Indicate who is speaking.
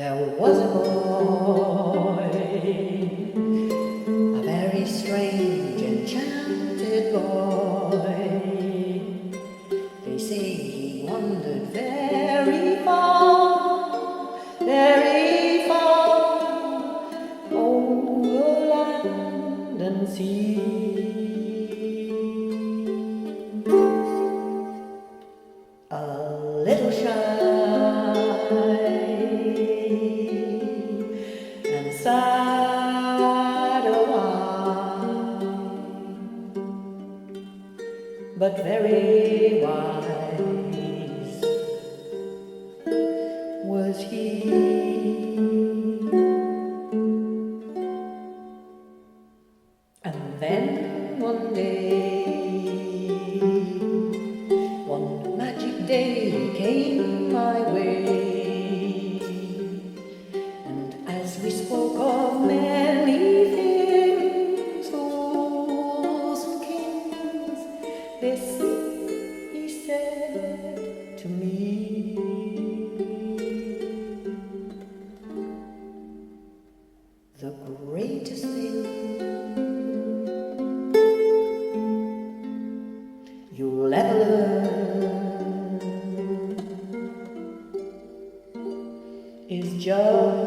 Speaker 1: There was a boy, a very strange, enchanted boy. They say he wandered very far over land and sea. A little shy and sad a while, but very wise was he. And then one day, one magic day came my way, and as we spoke of many things, fools and kings, this he said to me: the greatest thing you'll ever learn is just